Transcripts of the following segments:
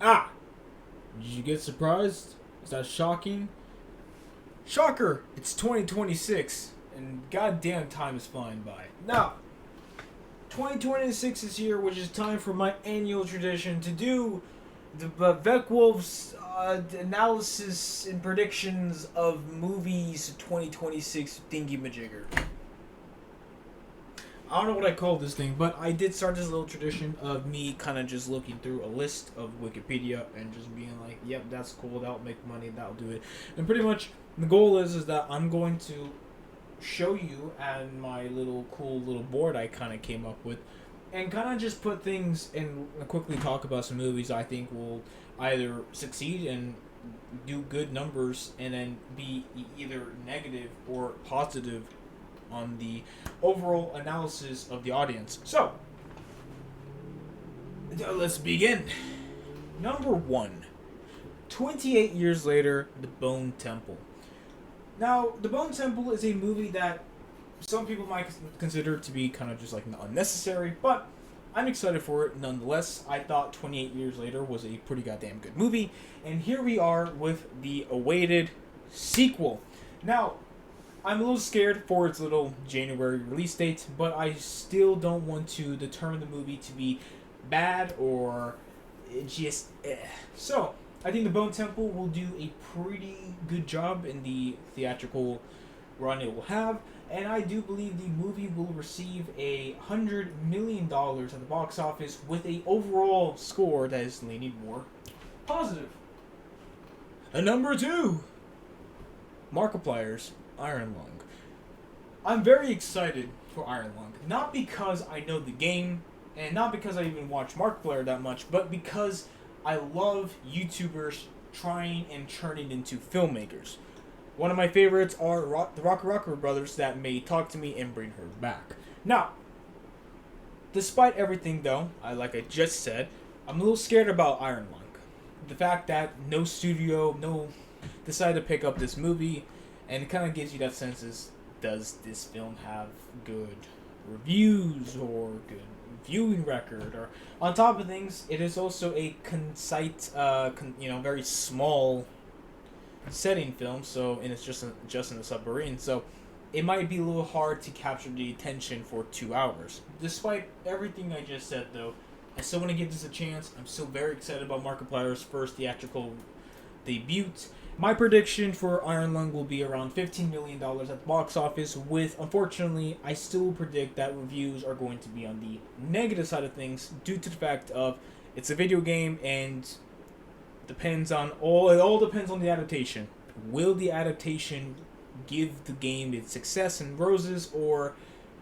Ah! Did you get surprised? Is that shocking? Shocker! It's 2026, and goddamn time is flying by. Now, 2026 is here, which is time for my annual tradition to do the Vecwolf's analysis and predictions of movies 2026 thingy majigger. I don't know what I call this thing, but I did start this little tradition of me kind of just looking through a list of Wikipedia and just being like, "Yep, that's cool. That'll make money. That'll do it." And pretty much the goal is that I'm going to show you and my little cool little board I kind of came up with, and kind of just put things and quickly talk about some movies I think will either succeed and do good numbers, and then be either negative or positive on the overall analysis of the audience. So, let's begin. Number one, 28 years later, The Bone Temple. Now, The Bone Temple is a movie that some people might consider to be kind of just like unnecessary, but I'm excited for it nonetheless. I thought 28 Years Later was a pretty goddamn good movie, and here we are with the awaited sequel. Now, I'm a little scared for its little January release date, but I still don't want to determine the movie to be bad or just So, I think The Bone Temple will do a pretty good job in the theatrical run it will have, and I do believe the movie will receive $100 million at the box office with a overall score that is leaning more positive. And number two, Markiplier's Iron Lung. I'm very excited for Iron Lung, not because I know the game, and not because I even watch Markiplier that much, but because I love YouTubers trying and turning into filmmakers. One of my favorites are the Rocker brothers that may talk to me and bring her back. Now, despite everything though, like I just said, I'm a little scared about Iron Lung. The fact that no studio, decided to pick up this movie, and it kind of gives you that sense is, does this film have good reviews or good viewing record? Or on top of things, it is also a concise, very small setting film. So, and it's just in a submarine. So, it might be a little hard to capture the attention for 2 hours. Despite everything I just said, though, I still want to give this a chance. I'm still very excited about Markiplier's first theatrical debut. My prediction for Iron Lung will be around $15 million at the box office, with, unfortunately, I still predict that reviews are going to be on the negative side of things due to the fact of it's a video game and it all depends on the adaptation. Will the adaptation give the game its success and roses, or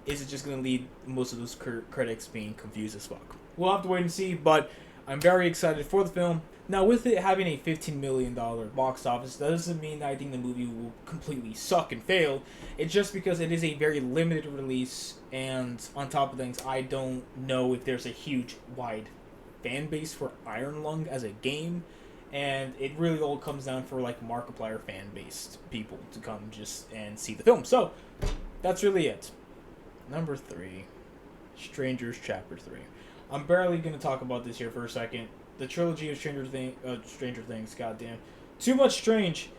is it just going to lead most of those critics being confused as fuck? We'll have to wait and see, but I'm very excited for the film. Now, with it having a $15 million box office, that doesn't mean that I think the movie will completely suck and fail. It's just because it is a very limited release, and on top of things, I don't know if there's a huge, wide fan base for Iron Lung as a game, and it really all comes down for like Markiplier fan-based people to come just and see the film. So, that's really it. Number 3, Strangers Chapter 3. I'm barely going to talk about this here for a second. The trilogy of Stranger Things, goddamn. Too much strange.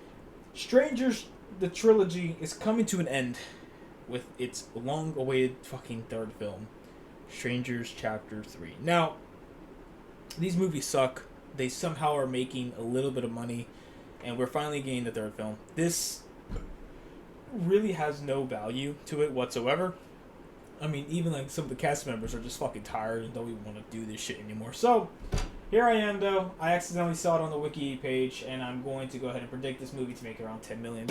Strangers, the trilogy, is coming to an end with its long-awaited fucking third film, Strangers Chapter 3. Now, these movies suck. They somehow are making a little bit of money, and we're finally getting the third film. This really has no value to it whatsoever. I mean, even like some of the cast members are just fucking tired and don't even want to do this shit anymore. So, here I am though. I accidentally saw it on the wiki page, and I'm going to go ahead and predict this movie to make around $10 million,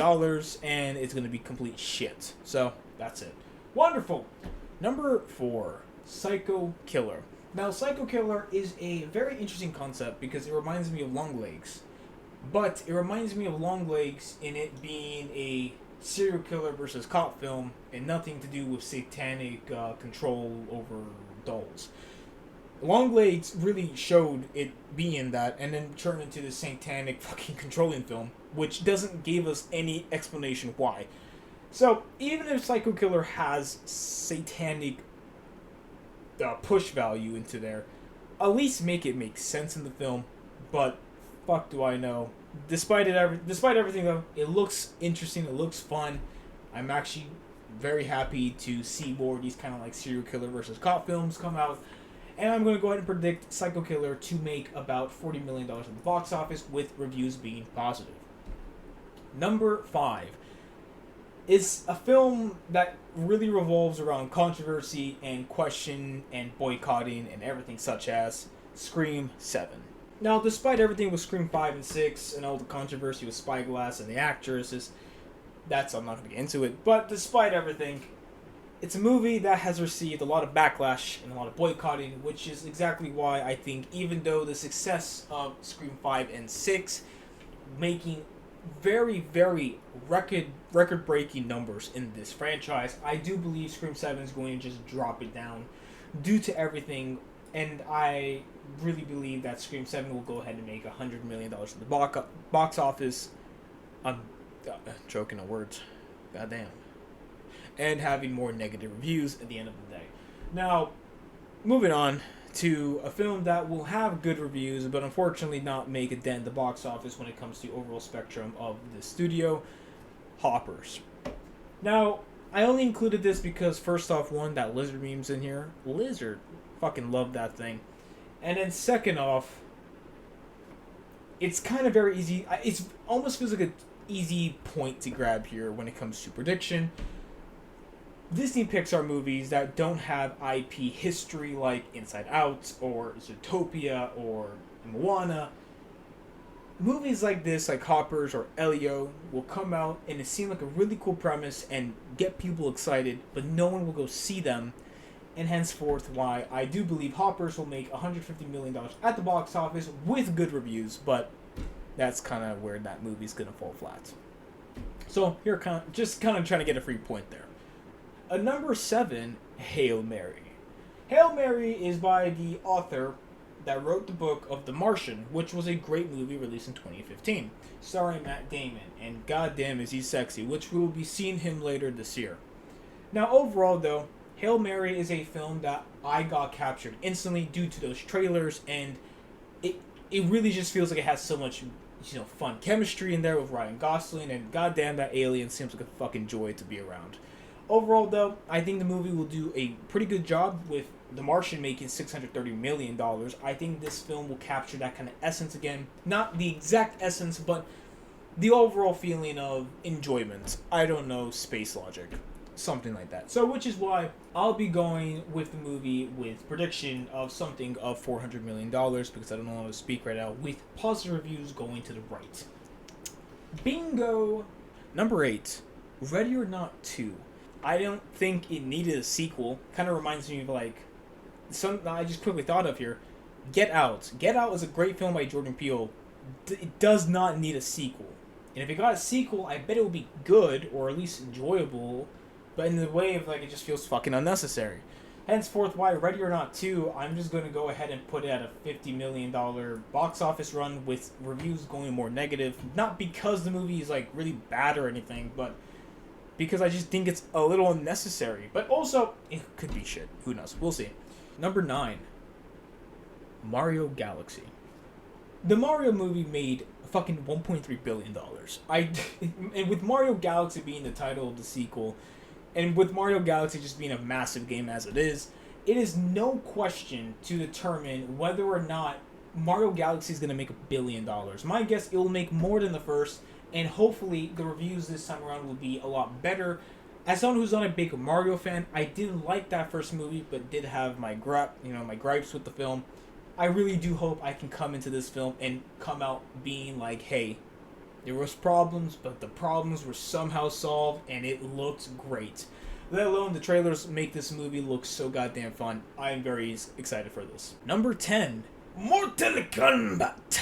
and it's going to be complete shit. So, that's it. Wonderful! Number 4, Psycho Killer. Now, Psycho Killer is a very interesting concept because it reminds me of Longlegs. But it reminds me of Longlegs in it being a serial killer versus cop film and nothing to do with satanic control over dolls. Longlegs really showed it being that, and then turned into this satanic fucking controlling film, which doesn't give us any explanation why. So, even if Psycho Killer has satanic push value into there, at least make it make sense in the film. but fuck do I know. Despite everything though, it looks interesting. It looks fun. I'm actually very happy to see more of these kind of like serial killer versus cop films come out. And I'm going to go ahead and predict Psycho Killer to make about $40 million at the box office, with reviews being positive. Number 5 is a film that really revolves around controversy and question and boycotting and everything such as Scream 7. Now, despite everything with Scream 5 and 6 and all the controversy with Spyglass and the actresses, I'm not going to get into it, but despite everything, it's a movie that has received a lot of backlash and a lot of boycotting, which is exactly why I think even though the success of Scream 5 and 6 making very, very record-breaking numbers in this franchise, I do believe Scream 7 is going to just drop it down due to everything, and I really believe that Scream 7 will go ahead and make $100 million at the box office. I'm choking on words. Goddamn. And having more negative reviews at the end of the day. Now, moving on to a film that will have good reviews, but unfortunately not make a dent in the box office when it comes to overall spectrum of the studio, Hoppers. Now, I only included this because, first off, one, that Lizard meme's in here. Lizard. Fucking love that thing. And then second off, it's kind of very easy. It almost feels like an easy point to grab here when it comes to prediction. Disney Pixar movies that don't have IP history like Inside Out or Zootopia or Moana, movies like this, like Hoppers or Elio, will come out and it seems like a really cool premise and get people excited, but no one will go see them, and henceforth why I do believe Hoppers will make $150 million at the box office with good reviews, but that's kind of where that movie's going to fall flat. So here, kind of trying to get a free point there. Number 7, Hail Mary. Hail Mary is by the author that wrote the book of The Martian, which was a great movie released in 2015, starring Matt Damon, and goddamn is he sexy, which we will be seeing him later this year. Now overall though, Hail Mary is a film that I got captured instantly due to those trailers, and it really just feels like it has so much fun chemistry in there with Ryan Gosling, and goddamn that alien seems like a fucking joy to be around. Overall, though, I think the movie will do a pretty good job with The Martian making $630 million. I think this film will capture that kind of essence again. Not the exact essence, but the overall feeling of enjoyment. I don't know, space logic. Something like that. So, which is why I'll be going with the movie with prediction of something of $400 million, because I don't know how to speak right now, with positive reviews going to the right. Bingo! Number 8, Ready or Not 2. I don't think it needed a sequel. Kind of reminds me of like something I just quickly thought of here. Get Out. Get Out is a great film by Jordan Peele. It does not need a sequel. And if it got a sequel, I bet it would be good, or at least enjoyable. But in the way of like, it just feels fucking unnecessary. Henceforth, why Ready or Not 2, I'm just going to go ahead and put it at a $50 million box office run with reviews going more negative. Not because the movie is like really bad or anything, but because I just think it's a little unnecessary. But also, it could be shit. Who knows? We'll see. Number 9. Mario Galaxy. The Mario movie made fucking $1.3 billion. And with Mario Galaxy being the title of the sequel, and with Mario Galaxy just being a massive game as it is no question to determine whether or not Mario Galaxy is going to make $1 billion. My guess, it will make more than the first, and hopefully the reviews this time around will be a lot better. As someone who's not a big Mario fan, I did like that first movie, but did have my gripes with the film. I really do hope I can come into this film and come out being like, hey, there was problems, but the problems were somehow solved, and it looked great. Let alone the trailers make this movie look so goddamn fun. I'm very excited for this. Number 10, Mortal Kombat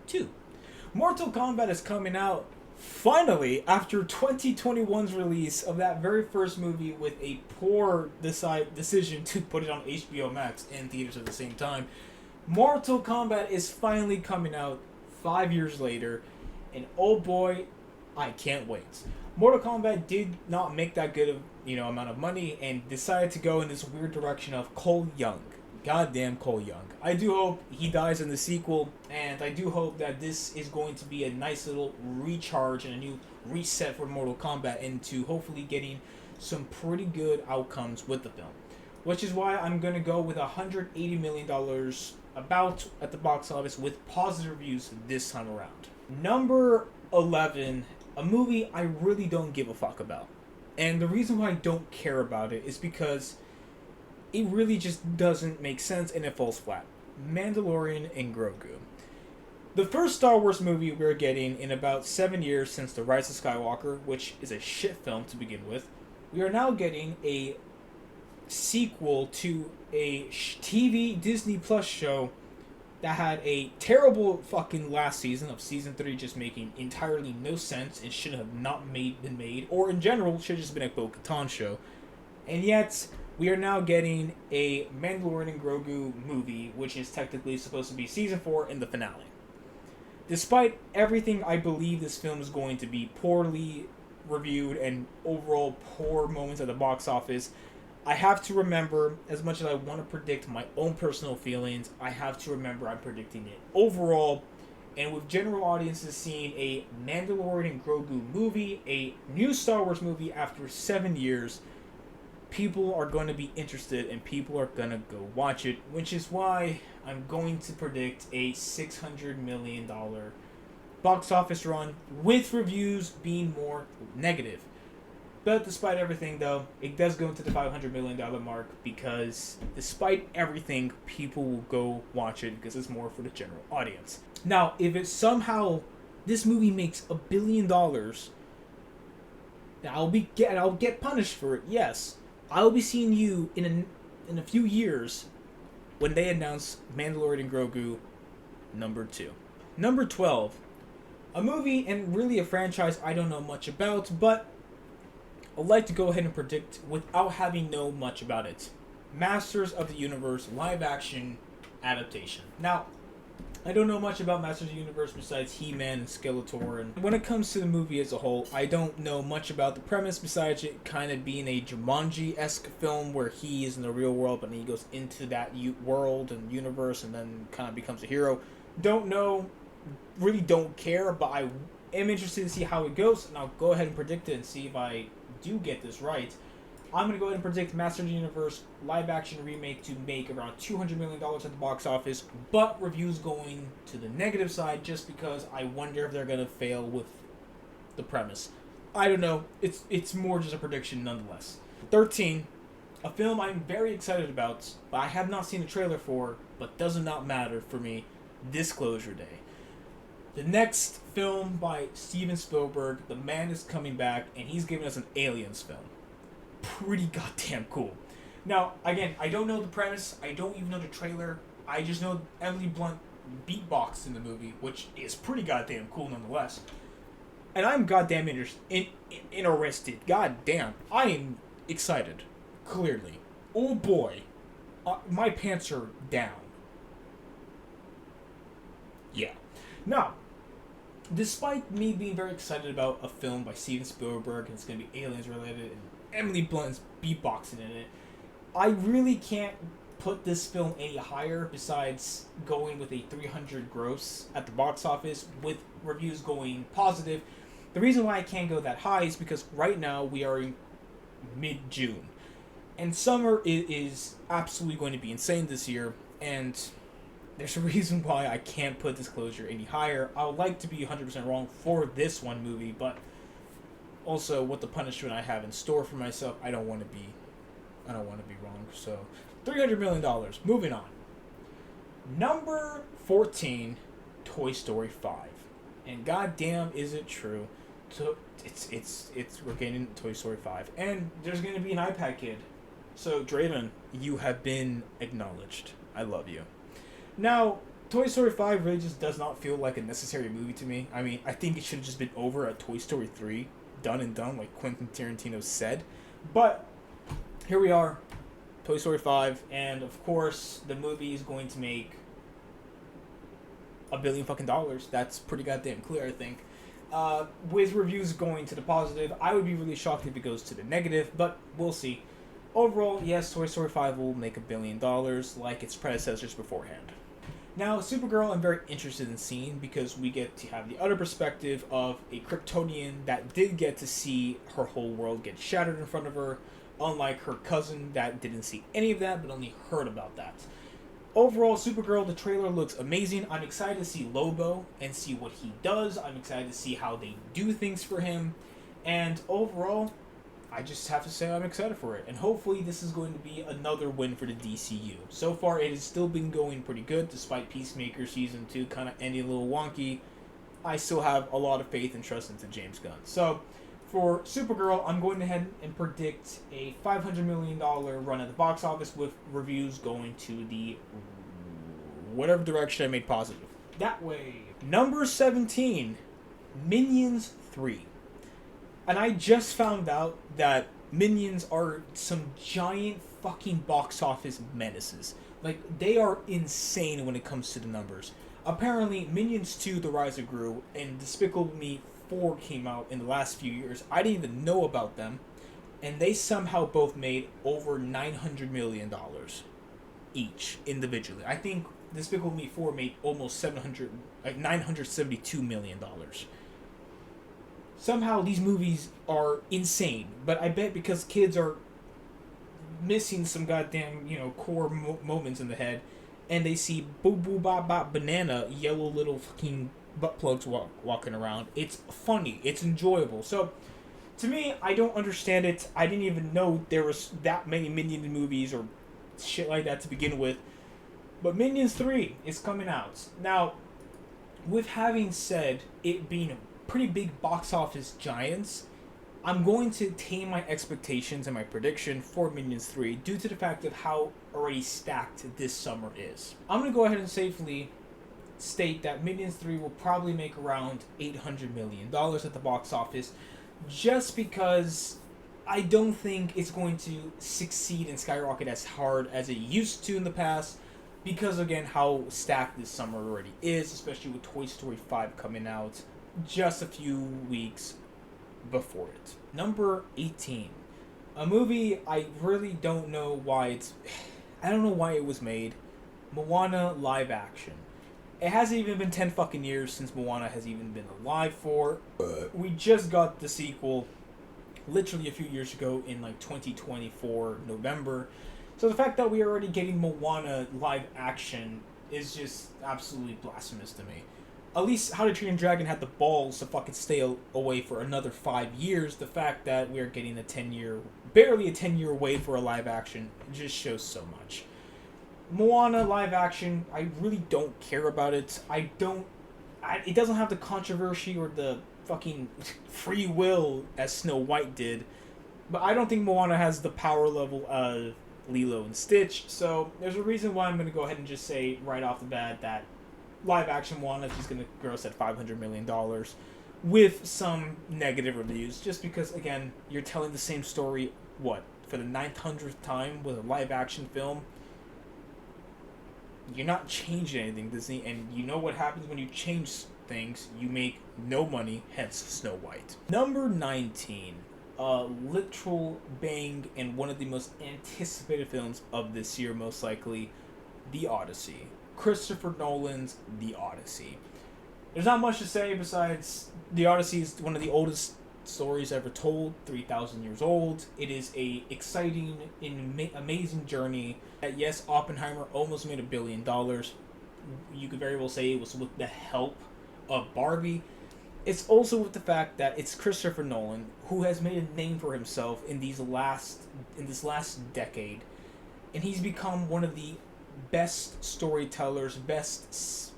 2. Mortal Kombat is coming out finally after 2021's release of that very first movie with a poor decision to put it on HBO Max and theaters at the same time. Mortal Kombat is finally coming out 5 years later, and oh boy, I can't wait. Mortal Kombat did not make that good of amount of money and decided to go in this weird direction of Cole Young goddamn Cole Young. I do hope he dies in the sequel, and I do hope that this is going to be a nice little recharge and a new reset for Mortal Kombat into hopefully getting some pretty good outcomes with the film. Which is why I'm going to go with $180 million about at the box office with positive reviews this time around. Number 11, a movie I really don't give a fuck about. And the reason why I don't care about it is because it really just doesn't make sense and it falls flat. Mandalorian and Grogu. The first Star Wars movie we're getting in about 7 years since The Rise of Skywalker, which is a shit film to begin with, we are now getting a sequel to a TV Disney Plus show that had a terrible fucking last season of season 3, just making entirely no sense and should have not been made, or in general should have just been a Bo-Katan show. And yet we are now getting a Mandalorian and Grogu movie, which is technically supposed to be season 4 in the finale. Despite everything, I believe this film is going to be poorly reviewed and overall poor moments at the box office. I have to remember, as much as I want to predict my own personal feelings, I have to remember I'm predicting it overall. And with general audiences seeing a Mandalorian and Grogu movie, a new Star Wars movie after 7 years, people are going to be interested and people are going to go watch it, which is why I'm going to predict a $600 million box office run with reviews being more negative. But despite everything, though, it does go into the $500 million mark because despite everything, people will go watch it because it's more for the general audience. Now, if it somehow, this movie makes $1 billion, I'll get punished for it, yes. I'll be seeing you in a few years when they announce Mandalorian and Grogu number 2. Number 12, a movie and really a franchise I don't know much about, but I'd like to go ahead and predict without having known much about it. Masters of the Universe live action adaptation. Now, I don't know much about Masters of the Universe besides He-Man and Skeletor, and when it comes to the movie as a whole, I don't know much about the premise besides it kind of being a Jumanji-esque film where he is in the real world, but then he goes into that world and universe and then kind of becomes a hero. Don't know, really don't care, but I am interested to see how it goes, and I'll go ahead and predict it and see if I do get this right. I'm going to go ahead and predict Masters of the Universe live action remake to make around $200 million at the box office, but reviews going to the negative side just because I wonder if they're going to fail with the premise. I don't know. It's more just a prediction nonetheless. 13, a film I'm very excited about, but I have not seen the trailer for, but does not matter for me, Disclosure Day. The next film by Steven Spielberg, the man is coming back, and he's giving us an Aliens film. Pretty goddamn cool. Now, again, I don't know the premise, I don't even know the trailer, I just know Emily Blunt beatboxed in the movie, which is pretty goddamn cool nonetheless. And I'm goddamn interested. Goddamn. I am excited. Clearly. Oh boy. My pants are down. Yeah. Now, despite me being very excited about a film by Steven Spielberg, and it's going to be aliens related, and Emily Blunt's beatboxing in it, I really can't put this film any higher besides going with a 300 gross at the box office with reviews going positive. The reason why I can't go that high is because right now we are in mid-June, and summer is absolutely going to be insane this year, and there's a reason why I can't put Disclosure any higher. I would like to be 100% wrong for this one movie, but also with the punishment I have in store for myself, I don't want to be wrong. So, $300 million. Moving on. Number 14, Toy Story 5. And goddamn, is it true? So we're getting Toy Story 5, and there's going to be an iPad Kid. So, Draven, you have been acknowledged. I love you. Now, Toy Story 5 really just does not feel like a necessary movie to me. I mean, I think it should have just been over at Toy Story 3. Done and done, like Quentin Tarantino said. But, here we are. Toy Story 5. And, of course, the movie is going to make $1 billion fucking dollars. That's pretty goddamn clear, I think. With reviews going to the positive, I would be really shocked if it goes to the negative, but we'll see. Overall, yes, Toy Story 5 will make $1 billion like its predecessors beforehand. Now, Supergirl, I'm very interested in seeing because we get to have the other perspective of a Kryptonian that did get to see her whole world get shattered in front of her, unlike her cousin that didn't see any of that but only heard about that. Overall, Supergirl, the trailer looks amazing. I'm excited to see Lobo and see what he does. I'm excited to see how they do things for him. And overall, I just have to say I'm excited for it. And hopefully this is going to be another win for the DCU. So far, it has still been going pretty good, despite Peacemaker Season 2 kind of ending a little wonky. I still have a lot of faith and trust into James Gunn. So, for Supergirl, I'm going ahead and predict a $500 million run at the box office with reviews going to the whatever direction I made positive. That way. Number 17, Minions 3. And I just found out that Minions are some giant fucking box office menaces. Like, they are insane when it comes to the numbers. Apparently, Minions 2, The Rise of Gru, and Despicable Me 4 came out in the last few years. I didn't even know about them. And they somehow both made over $900 million each, individually. I think Despicable Me 4 made almost $972 million. Somehow these movies are insane, but I bet because kids are missing some goddamn, core moments in the head, and they see boo boo bop bop banana, yellow little fucking butt plugs walking around. It's funny. It's enjoyable. So, to me, I don't understand it. I didn't even know there was that many Minion movies or shit like that to begin with. But Minions 3 is coming out. Now, with having said it being pretty big box office giants, I'm going to tame my expectations and my prediction for Minions 3 due to the fact of how already stacked this summer is. I'm going to go ahead and safely state that Minions 3 will probably make around $800 million at the box office, just because I don't think it's going to succeed and skyrocket as hard as it used to in the past, because again how stacked this summer already is, especially with Toy Story 5 coming out just a few weeks before it. Number 18. A movie I really don't know why I don't know why it was made. Moana live action. It hasn't even been 10 fucking years since Moana has even been alive for. We just got the sequel literally a few years ago in like 2024 November. So the fact that we're already getting Moana live action is just absolutely blasphemous to me. At least How to Train Your Dragon had the balls to fucking stay away for another 5 years. The fact that we're getting barely a 10-year wait for a live action just shows so much. Moana live action, I really don't care about it. It doesn't have the controversy or the fucking free will as Snow White did. But I don't think Moana has the power level of Lilo and Stitch. So there's a reason why I'm going to go ahead and just say right off the bat that live action Moana is just going to gross at $500 million with some negative reviews. Just because, again, you're telling the same story, for the 900th time with a live action film? You're not changing anything, Disney, and you know what happens when you change things. You make no money, hence Snow White. Number 19. Literal bang and one of the most anticipated films of this year, most likely, The Odyssey. Christopher Nolan's The Odyssey. There's not much to say besides The Odyssey is one of the oldest stories ever told, 3,000 years old. It is a exciting and amazing journey. Yes, Oppenheimer almost made $1 billion. You could very well say it was with the help of Barbie. It's also with the fact that it's Christopher Nolan, who has made a name for himself in this last decade, and he's become one of the best storytellers, best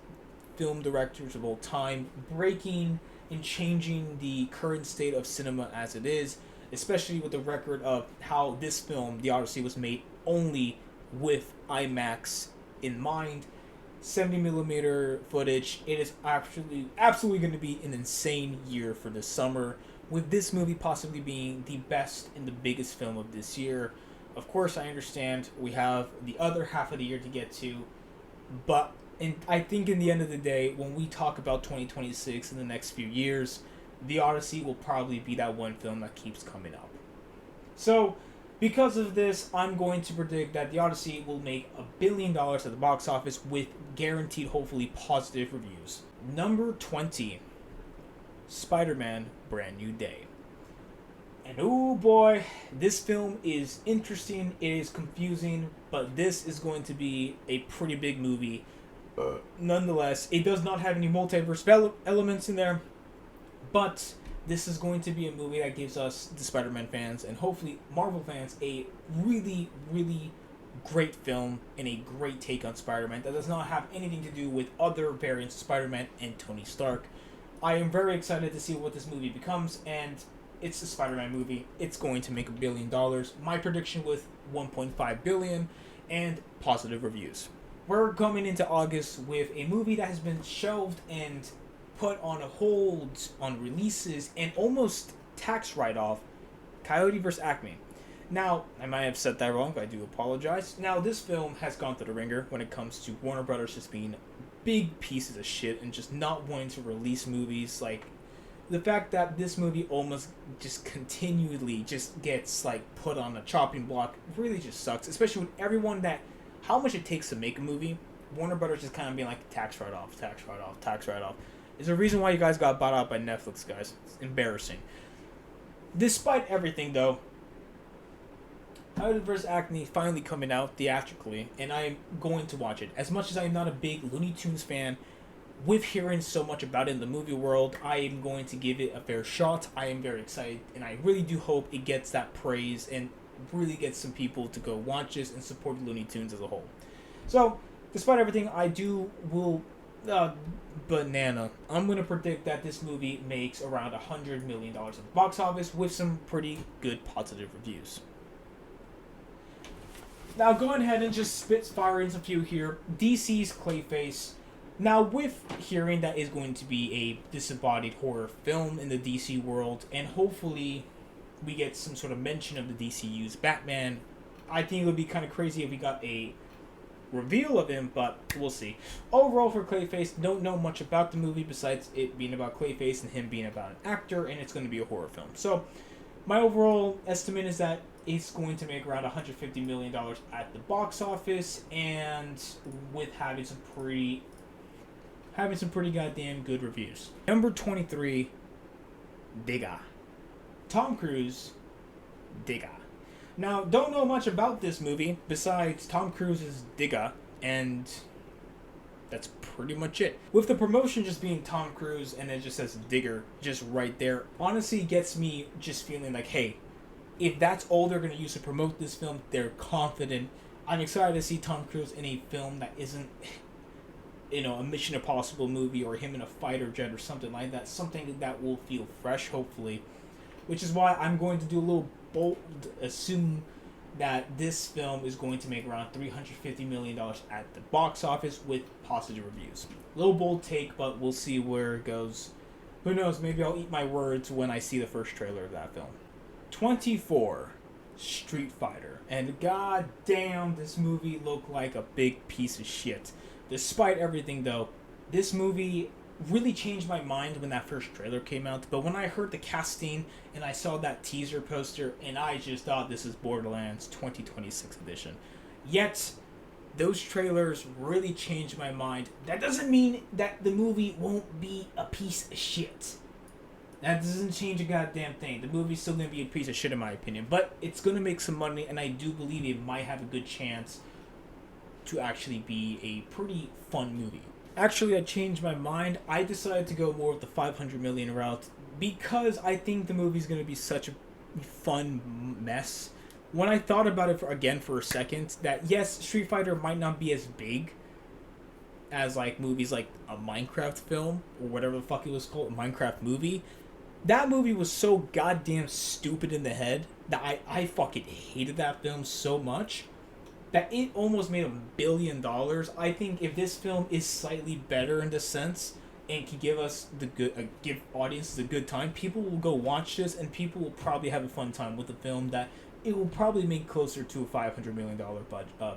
film directors of all time, breaking and changing the current state of cinema as it is, especially with the record of how this film, The Odyssey, was made only with IMAX in mind. 70mm footage. It is absolutely going to be an insane year for this summer, with this movie possibly being the best and the biggest film of this year. Of course, I understand we have the other half of the year to get to, but I think in the end of the day, when we talk about 2026 in the next few years, The Odyssey will probably be that one film that keeps coming up. So, Because of this, I'm going to predict that The Odyssey will make $1 billion at the box office with guaranteed, hopefully, positive reviews. Number 20, Spider-Man Brand New Day. And oh boy, this film is interesting, it is confusing, but this is going to be a pretty big movie. Nonetheless, it does not have any multiverse elements in there, but this is going to be a movie that gives us, the Spider-Man fans, and hopefully Marvel fans, a really, really great film and a great take on Spider-Man that does not have anything to do with other variants of Spider-Man and Tony Stark. I am very excited to see what this movie becomes, and it's a Spider-Man movie. It's going to make $1 billion. My prediction with 1.5 billion and positive reviews. We're coming into August with a movie that has been shelved and put on a hold on releases and almost tax write-off, Coyote vs. Acme. Now, I might have said that wrong, but I do apologize. Now, this film has gone through the ringer when it comes to Warner Brothers just being big pieces of shit and just not wanting to release movies. Like, the fact that this movie almost just continually just gets, like, put on a chopping block really just sucks, especially with everyone that, how much it takes to make a movie. Warner Brothers just kind of being like, tax write-off, tax write-off, tax write-off. There's a reason why you guys got bought out by Netflix, guys. It's embarrassing. Despite everything, though, Coyote vs. Acme finally coming out theatrically, and I'm going to watch it. As much as I'm not a big Looney Tunes fan, with hearing so much about it in the movie world, I am going to give it a fair shot. I am very excited, and I really do hope it gets that praise and really gets some people to go watch this and support Looney Tunes as a whole. So, despite everything, I will banana. I'm going to predict that this movie makes around $100 million at the box office with some pretty good positive reviews. Now, going ahead and just spitfiring a few here. DC's Clayface. Now, with hearing that is going to be a disembodied horror film in the DC world, and hopefully we get some sort of mention of the DCU's Batman, I think it would be kind of crazy if we got a reveal of him, but we'll see. Overall, for Clayface, don't know much about the movie besides it being about Clayface and him being about an actor, and it's going to be a horror film. So, my overall estimate is that it's going to make around $150 million at the box office, and with having some pretty goddamn good reviews. Number 23, Digga. Tom Cruise, Digga. Now, don't know much about this movie besides Tom Cruise's Digga, and that's pretty much it. With the promotion just being Tom Cruise and it just says Digger just right there, honestly gets me just feeling like, hey, if that's all they're going to use to promote this film, they're confident. I'm excited to see Tom Cruise in a film that isn't, a Mission Impossible movie or him in a fighter jet or something like that. Something that will feel fresh, hopefully. Which is why I'm going to do a little bold assume that this film is going to make around $350 million at the box office with positive reviews. A little bold take, but we'll see where it goes. Who knows, maybe I'll eat my words when I see the first trailer of that film. 24, Street Fighter. And god damn, this movie looked like a big piece of shit. Despite everything, though, this movie really changed my mind when that first trailer came out. But when I heard the casting and I saw that teaser poster, and I just thought this is Borderlands 2026 edition. Yet, those trailers really changed my mind. That doesn't mean that the movie won't be a piece of shit. That doesn't change a goddamn thing. The movie's still going to be a piece of shit in my opinion. But it's going to make some money, and I do believe it might have a good chance to actually be a pretty fun movie. Actually, I changed my mind. I decided to go more with the 500 million route because I think the movie's going to be such a fun mess. When I thought about it for a second, that yes, Street Fighter might not be as big as like movies like a Minecraft film or whatever the fuck it was called, a Minecraft movie. That movie was so goddamn stupid in the head that I fucking hated that film so much that it almost made $1 billion. I think if this film is slightly better in this sense and can give us give audiences a good time, people will go watch this and people will probably have a fun time with the film that it will probably make closer to a $500 million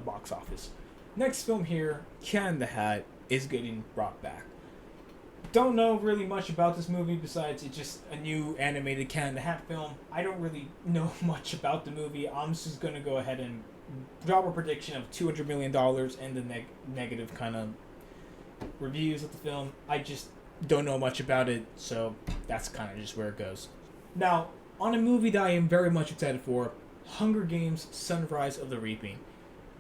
box office. Next film here, Cat in the Hat, is getting brought back. Don't know really much about this movie besides it's just a new animated Cat in the Hat film. I don't really know much about the movie. I'm just gonna go ahead and drop a prediction of $200 million and the negative kind of reviews of the film. I just don't know much about it, so that's kind of just where it goes. Now, on a movie that I am very much excited for, Hunger Games: Sunrise of the Reaping.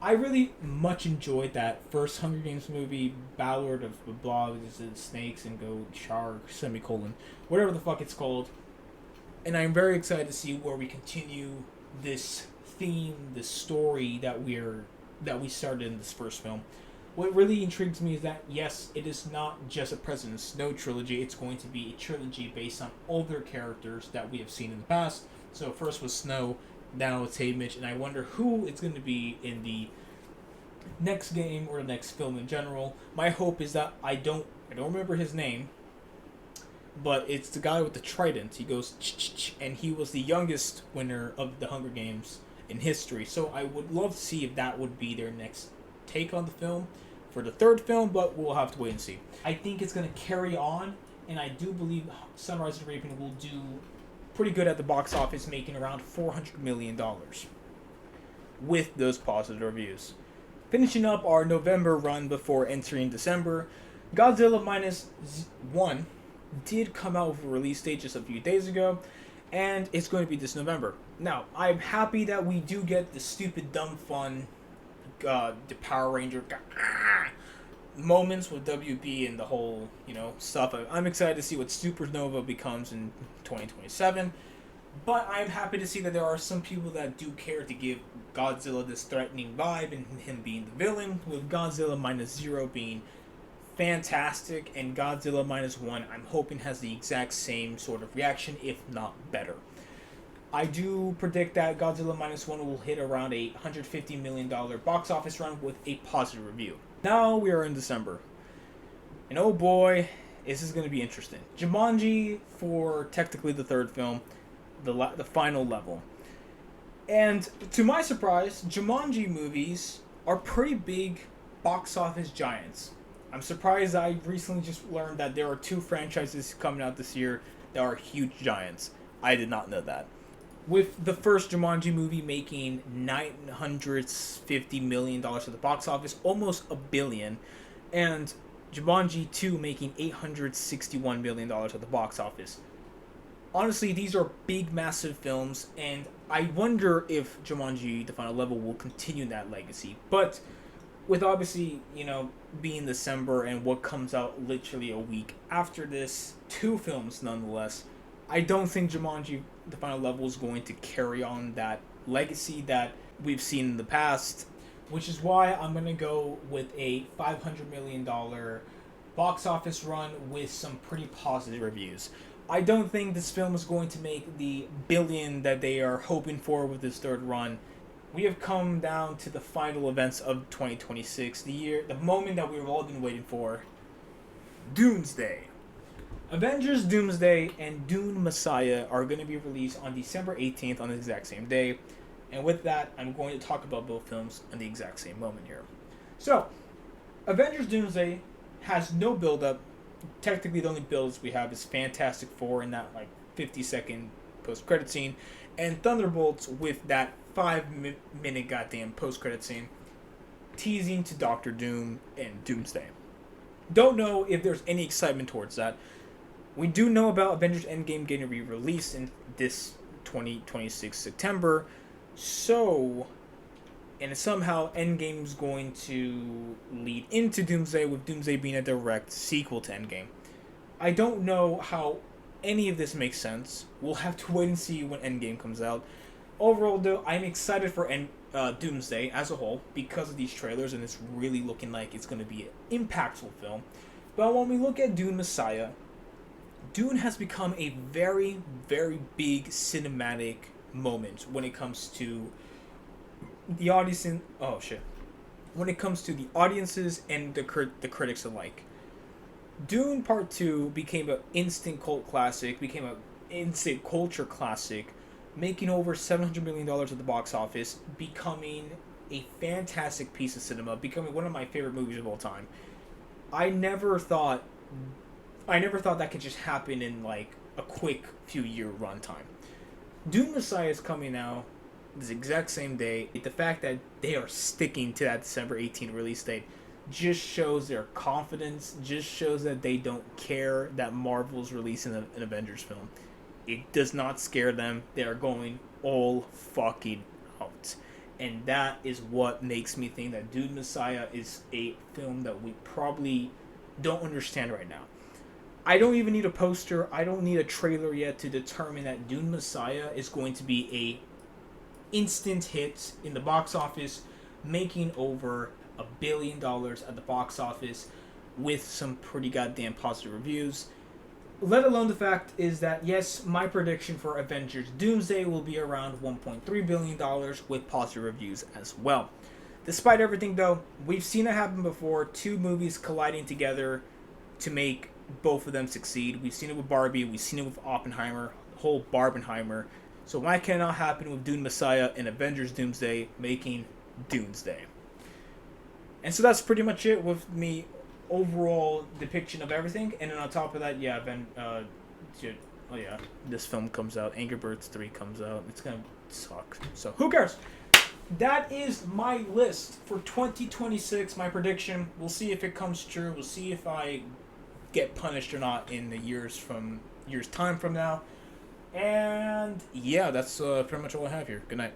I really much enjoyed that first Hunger Games movie, Ballad of the Blogs and Snakes and Go Shark, semicolon, whatever the fuck it's called. And I'm very excited to see where we continue this theme, this story that we started in this first film. What really intrigues me is that, yes, it is not just a President Snow trilogy, it's going to be a trilogy based on older characters that we have seen in the past. So first was Snow, now it's Haymitch, and I wonder who it's going to be in the next game or the next film in general. My hope is that I don't remember his name, but it's the guy with the trident. He goes ch-ch-ch, and he was the youngest winner of the Hunger Games in history. So I would love to see if that would be their next take on the film for the third film, but we'll have to wait and see. I think it's going to carry on, and I do believe Sunrise of the Reaping will do pretty good at the box office, making around $400 million with those positive reviews. Finishing up our November run before entering December, Godzilla Minus One did come out with a release date just a few days ago, and it's going to be this November. Now, I'm happy that we do get the stupid, dumb fun, the Power Ranger moments with WB and the whole, stuff. I'm excited to see what Supernova becomes in 2027. But I'm happy to see that there are some people that do care to give Godzilla this threatening vibe and him being the villain, with Godzilla Minus Zero being fantastic, and Godzilla Minus One I'm hoping has the exact same sort of reaction, if not better. I do predict that Godzilla Minus One will hit around a $150 million box office run with a positive review. Now we are in December. And oh boy, this is going to be interesting. Jumanji for technically the third film, the final level. And to my surprise, Jumanji movies are pretty big box office giants. I'm surprised I recently just learned that there are 2 franchises coming out this year that are huge giants. I did not know that. With the first Jumanji movie making $950 million at the box office, almost $1 billion, and Jumanji 2 making $861 million at the box office. Honestly, these are big, massive films, and I wonder if Jumanji: The Final Level will continue that legacy. But with obviously, being December and what comes out literally a week after this, 2 films nonetheless, I don't think Jumanji: The Final Level is going to carry on that legacy that we've seen in the past, which is why I'm going to go with a $500 million box office run with some pretty positive reviews. I don't think this film is going to make the billion that they are hoping for with this third run. We have come down to the final events of 2026, the moment that we've all been waiting for. Doomsday. Avengers Doomsday and Dune Messiah are going to be released on December 18th on the exact same day. And with that, I'm going to talk about both films in the exact same moment here. So, Avengers Doomsday has no build-up. Technically, the only builds we have is Fantastic Four in that 50-second post-credit scene, and Thunderbolts with that 5-minute goddamn post-credit scene, teasing to Doctor Doom and Doomsday. Don't know if there's any excitement towards that. We do know about Avengers Endgame getting re-released in this 2026 September, so, and somehow Endgame's going to lead into Doomsday, with Doomsday being a direct sequel to Endgame. I don't know how any of this makes sense. We'll have to wait and see when Endgame comes out. Overall, though, I'm excited for Doomsday as a whole because of these trailers, and it's really looking like it's going to be an impactful film. But when we look at Dune Messiah, Dune has become a very, very big cinematic moment when it comes to the audience. When it comes to the audiences and the critics alike. Dune Part 2 became an instant cult classic, became an instant culture classic, making over $700 million at the box office, becoming a fantastic piece of cinema, becoming one of my favorite movies of all time. I never thought I never thought that could just happen in like a quick few year runtime. Dune Messiah is coming out this exact same day. The fact that they are sticking to that December 18th release date just shows their confidence, just shows that they don't care that Marvel's releasing an Avengers film. It does not scare them. They are going all fucking out. And that is what makes me think that Dune Messiah is a film that we probably don't understand right now. I don't even need a poster. I don't need a trailer yet to determine that Dune Messiah is going to be a instant hit in the box office, making over $1 billion at the box office with some pretty goddamn positive reviews. Let alone the fact is that, yes, my prediction for Avengers Doomsday will be around $1.3 billion with positive reviews as well. Despite everything, though, we've seen it happen before. Two movies colliding together to make both of them succeed. We've seen it with Barbie. We've seen it with Oppenheimer. The whole Barbenheimer. So why can't it not happen with Dune Messiah and Avengers Doomsday making Doomsday? And so that's pretty much it with me overall depiction of everything. And then on top of that, yeah, this film comes out. Angry Birds 3 comes out. It's gonna suck. So who cares? That is my list for 2026. My prediction. We'll see if it comes true. We'll see if I get punished or not in the years time from now. And yeah, that's pretty much all I have here. Good night.